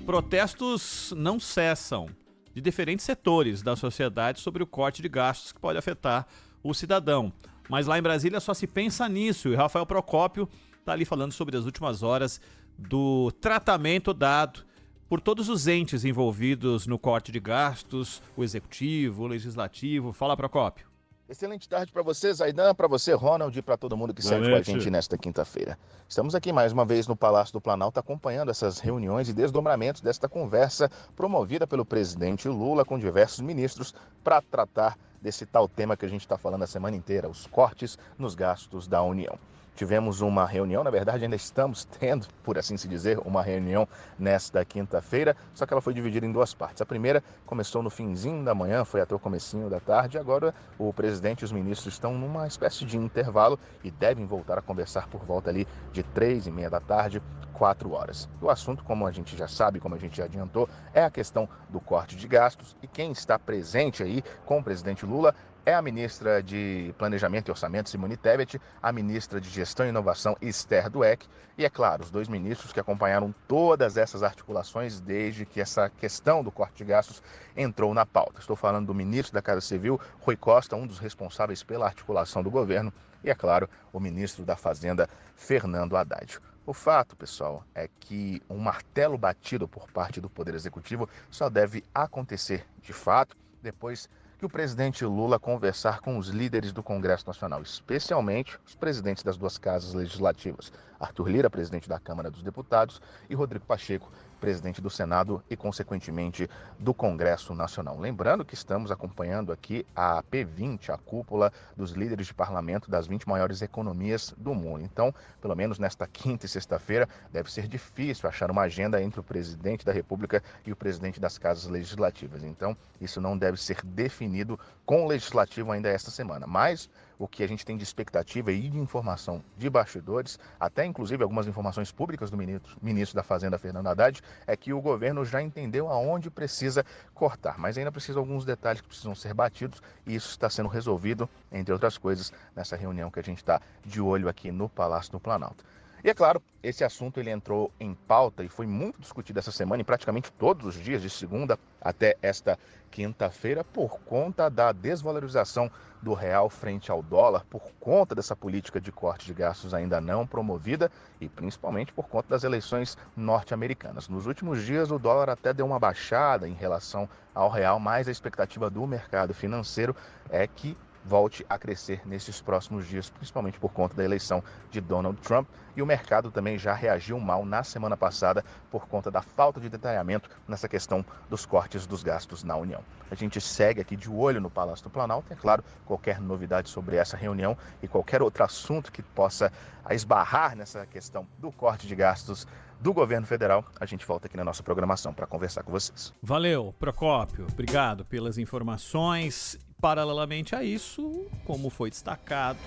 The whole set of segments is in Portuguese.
Protestos não cessam de diferentes setores da sociedade sobre o corte de gastos que pode afetar o cidadão. Mas lá em Brasília só se pensa nisso. E Rafael Procópio está ali falando sobre as últimas horas do tratamento dado por todos os entes envolvidos no corte de gastos, o executivo, o legislativo. Fala, Procópio. Excelente tarde para você, Zaidan, para você, Ronald, e para todo mundo que segue com a gente nesta quinta-feira. Estamos aqui mais uma vez no Palácio do Planalto acompanhando essas reuniões e desdobramentos desta conversa promovida pelo presidente Lula com diversos ministros para tratar desse tal tema que a gente está falando a semana inteira, os cortes nos gastos da União. Tivemos uma reunião, na verdade ainda estamos tendo, por assim se dizer, uma reunião nesta quinta-feira, só que ela foi dividida em duas partes. A primeira começou no finzinho da manhã, foi até o comecinho da tarde, agora o presidente e os ministros estão numa espécie de intervalo e devem voltar a conversar por volta ali de 3h30 da tarde, 4 horas. O assunto, como a gente já sabe, como a gente já adiantou, é a questão do corte de gastos e quem está presente aí com o presidente Lula é a ministra de Planejamento e Orçamento, Simone Tebet, a ministra de Gestão e Inovação, Esther Dweck, e, é claro, os dois ministros que acompanharam todas essas articulações desde que essa questão do corte de gastos entrou na pauta. Estou falando do ministro da Casa Civil, Rui Costa, um dos responsáveis pela articulação do governo, e, é claro, o ministro da Fazenda, Fernando Haddad. O fato, pessoal, é que um martelo batido por parte do Poder Executivo só deve acontecer, de fato, depois que o presidente Lula conversar com os líderes do Congresso Nacional, especialmente os presidentes das duas casas legislativas, Arthur Lira, presidente da Câmara dos Deputados, e Rodrigo Pacheco, presidente do Senado e, consequentemente, do Congresso Nacional. Lembrando que estamos acompanhando aqui a P20, a cúpula dos líderes de parlamento das 20 maiores economias do mundo. Então, pelo menos nesta quinta e sexta-feira, deve ser difícil achar uma agenda entre o presidente da República e o presidente das casas legislativas. Então, isso não deve ser definido com o legislativo ainda esta semana. Mas o que a gente tem de expectativa e de informação de bastidores, até inclusive algumas informações públicas do ministro da Fazenda, Fernando Haddad, é que o governo já entendeu aonde precisa cortar, mas ainda precisa alguns detalhes que precisam ser batidos e isso está sendo resolvido, entre outras coisas, nessa reunião que a gente está de olho aqui no Palácio do Planalto. E é claro, esse assunto ele entrou em pauta e foi muito discutido essa semana, em praticamente todos os dias, de segunda até esta quinta-feira, por conta da desvalorização do real frente ao dólar, por conta dessa política de corte de gastos ainda não promovida e principalmente por conta das eleições norte-americanas. Nos últimos dias, o dólar até deu uma baixada em relação ao real, mas a expectativa do mercado financeiro é que volte a crescer nesses próximos dias, principalmente por conta da eleição de Donald Trump. E o mercado também já reagiu mal na semana passada por conta da falta de detalhamento nessa questão dos cortes dos gastos na União. A gente segue aqui de olho no Palácio do Planalto, é claro, qualquer novidade sobre essa reunião e qualquer outro assunto que possa esbarrar nessa questão do corte de gastos do governo federal, a gente volta aqui na nossa programação para conversar com vocês. Valeu, Procópio. Obrigado pelas informações. Paralelamente a isso, como foi destacado,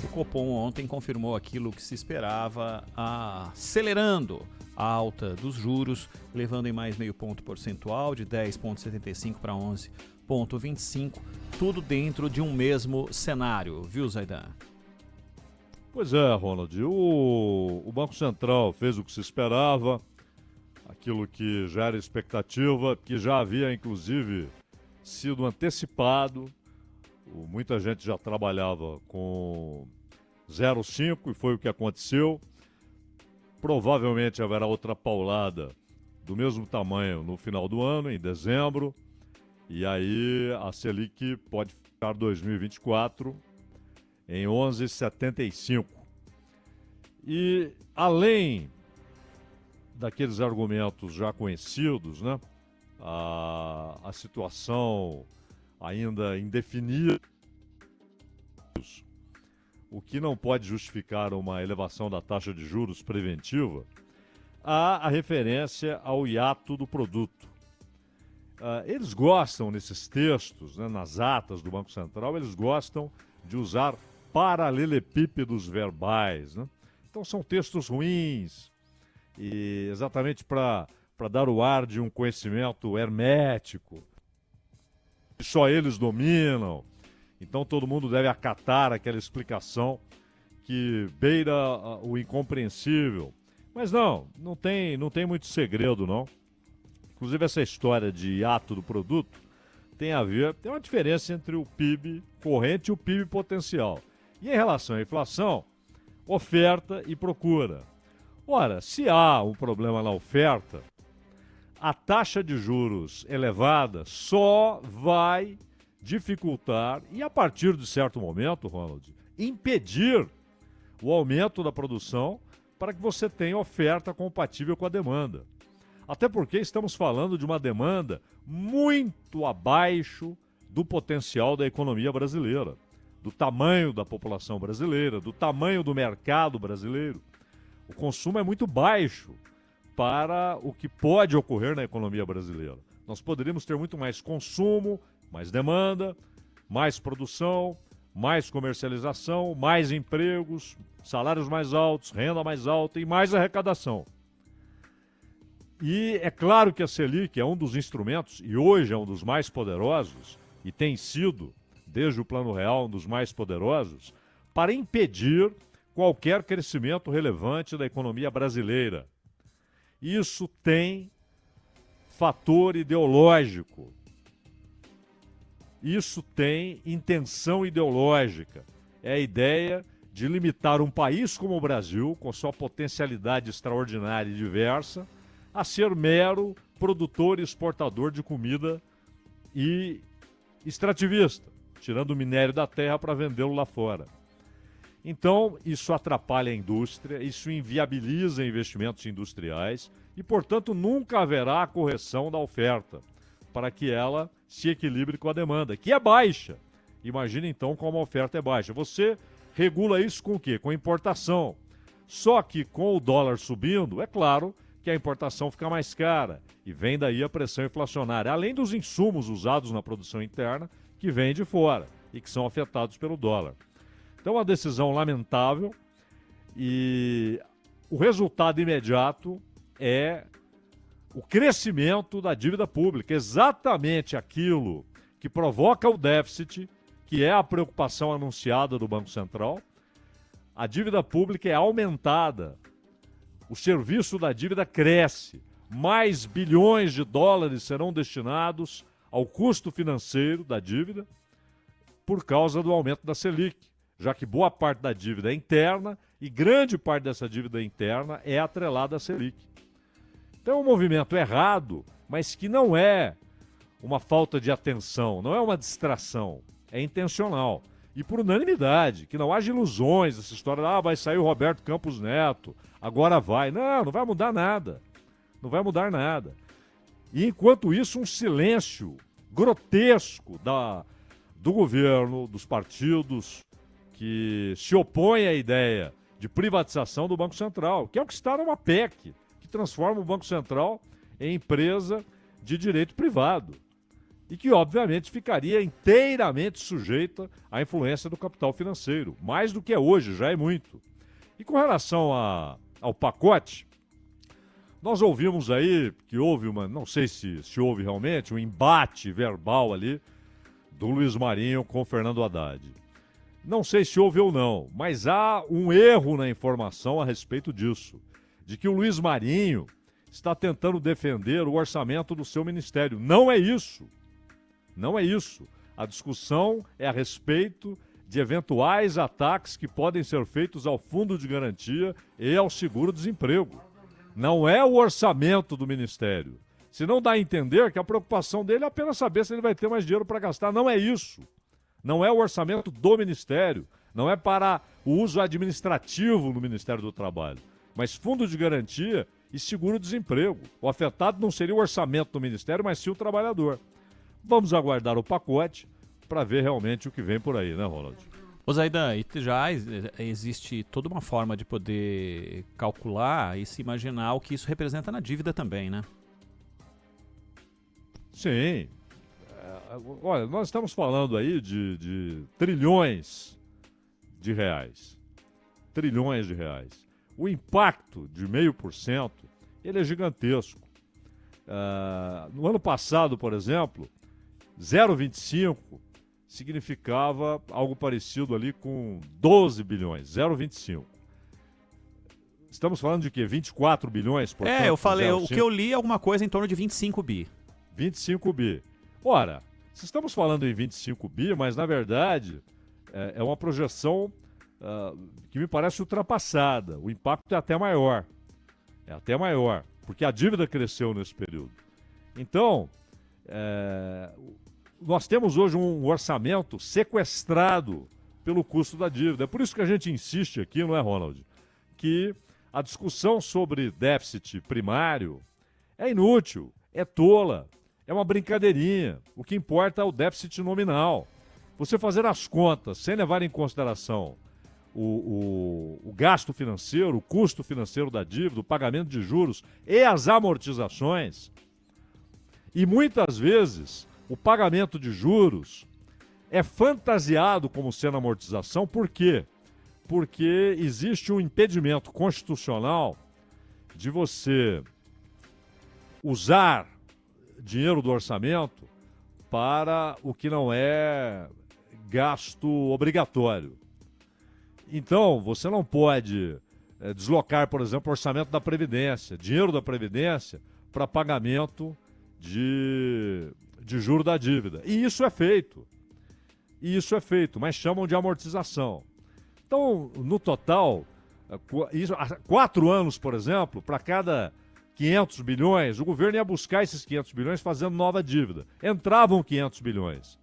o Copom ontem confirmou aquilo que se esperava, acelerando a alta dos juros, levando em mais meio ponto percentual, de 10,75 para 11,25, tudo dentro de um mesmo cenário, viu, Zaidan? Pois é, Ronald, o Banco Central fez o que se esperava, aquilo que já era expectativa, que já havia inclusive sido antecipado. Muita gente já trabalhava com 0,5 e foi o que aconteceu. Provavelmente haverá outra paulada do mesmo tamanho no final do ano, em dezembro. E aí a Selic pode ficar 2024 em 11,75. E além daqueles argumentos já conhecidos, né? A situação ainda indefinida, o que não pode justificar uma elevação da taxa de juros preventiva, há a referência ao hiato do produto. Eles gostam, nesses textos, né, nas atas do Banco Central, eles gostam de usar paralelepípedos verbais, né? Então são textos ruins, e exatamente para dar o ar de um conhecimento hermético, que só eles dominam. Então todo mundo deve acatar aquela explicação que beira o incompreensível. Mas não tem muito segredo, não. Inclusive, essa história de hiato do produto tem uma diferença entre o PIB corrente e o PIB potencial. E em relação à inflação, oferta e procura. Ora, se há um problema na oferta, a taxa de juros elevada só vai dificultar e, a partir de certo momento, Ronald, impedir o aumento da produção para que você tenha oferta compatível com a demanda. Até porque estamos falando de uma demanda muito abaixo do potencial da economia brasileira, do tamanho da população brasileira, do tamanho do mercado brasileiro. O consumo é muito baixo para o que pode ocorrer na economia brasileira. Nós poderíamos ter muito mais consumo, mais demanda, mais produção, mais comercialização, mais empregos, salários mais altos, renda mais alta e mais arrecadação. E é claro que a Selic é um dos instrumentos, e hoje é um dos mais poderosos, e tem sido, desde o Plano Real, um dos mais poderosos, para impedir qualquer crescimento relevante da economia brasileira. Isso tem fator ideológico. Isso tem intenção ideológica. É a ideia de limitar um país como o Brasil, com sua potencialidade extraordinária e diversa, a ser mero produtor e exportador de comida e extrativista, tirando o minério da terra para vendê-lo lá fora. Então, isso atrapalha a indústria, isso inviabiliza investimentos industriais e, portanto, nunca haverá a correção da oferta para que ela se equilibre com a demanda, que é baixa. Imagina, então, como a oferta é baixa. Você regula isso com o quê? Com a importação. Só que com o dólar subindo, é claro que a importação fica mais cara e vem daí a pressão inflacionária, além dos insumos usados na produção interna que vêm de fora e que são afetados pelo dólar. Então, uma decisão lamentável e o resultado imediato é o crescimento da dívida pública, exatamente aquilo que provoca o déficit, que é a preocupação anunciada do Banco Central. A dívida pública é aumentada, o serviço da dívida cresce, mais bilhões de dólares serão destinados ao custo financeiro da dívida por causa do aumento da Selic, já que boa parte da dívida é interna e grande parte dessa dívida interna é atrelada à Selic. Então é um movimento errado, mas que não é uma falta de atenção, não é uma distração, é intencional. E por unanimidade, que não haja ilusões, essa história, vai sair o Roberto Campos Neto, agora vai. Não, não vai mudar nada. Não vai mudar nada. E enquanto isso, um silêncio grotesco do governo, dos partidos que se opõem à ideia de privatização do Banco Central, que é o que está numa PEC, que transforma o Banco Central em empresa de direito privado e que, obviamente, ficaria inteiramente sujeita à influência do capital financeiro, mais do que é hoje, já é muito. E com relação ao pacote, nós ouvimos aí que houve não sei se houve realmente, um embate verbal ali do Luiz Marinho com o Fernando Haddad. Não sei se houve ou não, mas há um erro na informação a respeito disso, de que o Luiz Marinho está tentando defender o orçamento do seu ministério. Não é isso. Não é isso. A discussão é a respeito de eventuais ataques que podem ser feitos ao Fundo de Garantia e ao Seguro-Desemprego. Não é o orçamento do Ministério. Se não dá a entender que a preocupação dele é apenas saber se ele vai ter mais dinheiro para gastar. Não é isso. Não é o orçamento do Ministério. Não é para o uso administrativo no Ministério do Trabalho. Mas Fundo de Garantia e Seguro-Desemprego. O afetado não seria o orçamento do Ministério, mas sim o trabalhador. Vamos aguardar o pacote para ver realmente o que vem por aí, né, Ronald? Ô Zaidan, e já existe toda uma forma de poder calcular e se imaginar o que isso representa na dívida também, né? Sim. Olha, nós estamos falando aí de trilhões de reais. Trilhões de reais. O impacto de 0,5%, ele é gigantesco. No ano passado, por exemplo, 0,25 significava algo parecido ali com 12 bilhões, 0,25. Estamos falando de quê? 24 bilhões, portanto? Eu falei, o que eu li é alguma coisa em torno de 25 bi. 25 bi. Ora, se estamos falando em 25 bi, mas na verdade é uma projeção que me parece ultrapassada. O impacto é até maior. É até maior, porque a dívida cresceu nesse período. Então, nós temos hoje um orçamento sequestrado pelo custo da dívida. É por isso que a gente insiste aqui, não é, Ronald? Que a discussão sobre déficit primário é inútil, é tola, é uma brincadeirinha. O que importa é o déficit nominal. Você fazer as contas sem levar em consideração o gasto financeiro, o custo financeiro da dívida, o pagamento de juros e as amortizações. E muitas vezes o pagamento de juros é fantasiado como sendo amortização. Por quê? Porque existe um impedimento constitucional de você usar dinheiro do orçamento para o que não é gasto obrigatório. Então, você não pode deslocar, por exemplo, o orçamento da Previdência, dinheiro da Previdência, para pagamento de juro da dívida. E isso é feito. Mas chamam de amortização. Então, no total, há 4 anos, por exemplo, para cada 500 bilhões, o governo ia buscar esses 500 bilhões fazendo nova dívida. Entravam 500 bilhões.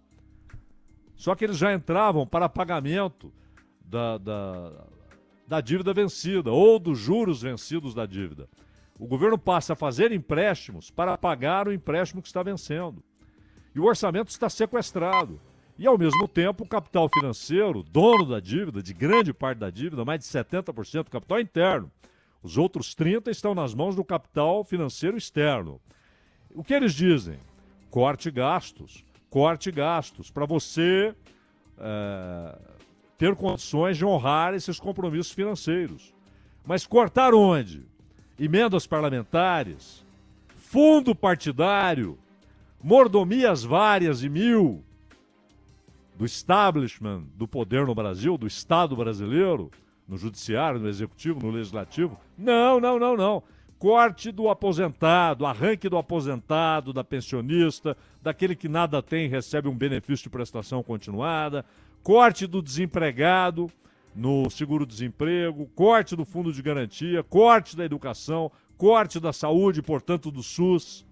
Só que eles já entravam para pagamento da dívida vencida ou dos juros vencidos da dívida. O governo passa a fazer empréstimos para pagar o empréstimo que está vencendo. E o orçamento está sequestrado. E, ao mesmo tempo, o capital financeiro, dono da dívida, de grande parte da dívida, mais de 70% do capital interno. Os outros 30% estão nas mãos do capital financeiro externo. O que eles dizem? Corte gastos, para você ter condições de honrar esses compromissos financeiros. Mas cortar onde? Emendas parlamentares, fundo partidário, mordomias várias e mil do establishment do poder no Brasil, do Estado brasileiro, no judiciário, no executivo, no legislativo. Não. Corte do aposentado, arranque do aposentado, da pensionista, daquele que nada tem e recebe um benefício de prestação continuada, corte do desempregado no seguro-desemprego, corte do fundo de garantia, corte da educação, corte da saúde, portanto do SUS.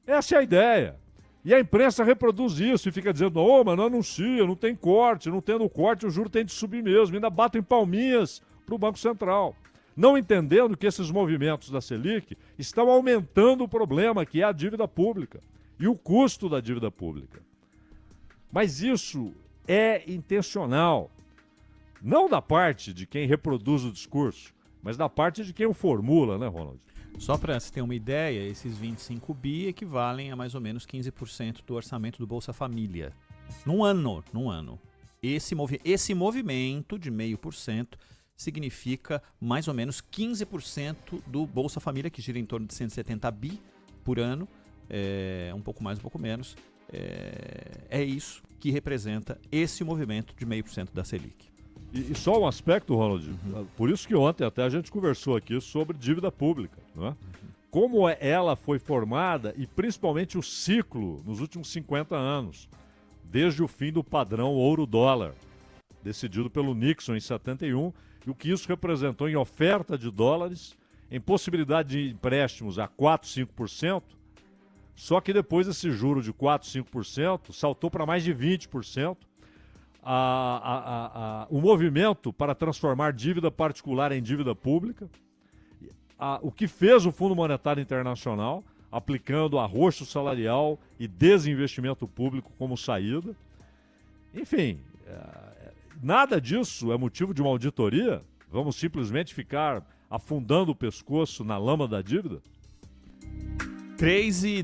Essa é a ideia. E a imprensa reproduz isso e fica dizendo, mas não anuncia, não tem corte, não tendo corte o juro tem de subir mesmo, ainda batem palminhas para o Banco Central. Não entendendo que esses movimentos da Selic estão aumentando o problema, que é a dívida pública e o custo da dívida pública. Mas isso é intencional, não da parte de quem reproduz o discurso, mas da parte de quem o formula, né, Ronald? Só para você ter uma ideia, esses 25 bi equivalem a mais ou menos 15% do orçamento do Bolsa Família. Num ano. Esse movimento de 0,5% significa mais ou menos 15% do Bolsa Família, que gira em torno de 170 bi por ano, um pouco mais, um pouco menos. É isso que representa esse movimento de 0,5% da Selic. E só um aspecto, Ronald, por isso que ontem até a gente conversou aqui sobre dívida pública, não é? Como ela foi formada e principalmente o ciclo nos últimos 50 anos, desde o fim do padrão ouro-dólar, decidido pelo Nixon em 71, e o que isso representou em oferta de dólares, em possibilidade de empréstimos a 4, 5%, só que depois esse juro de 4, 5% saltou para mais de 20%. O movimento para transformar dívida particular em dívida pública, o que fez o Fundo Monetário Internacional, aplicando arroxo salarial e desinvestimento público como saída. Enfim, nada disso é motivo de uma auditoria? Vamos simplesmente ficar afundando o pescoço na lama da dívida? 3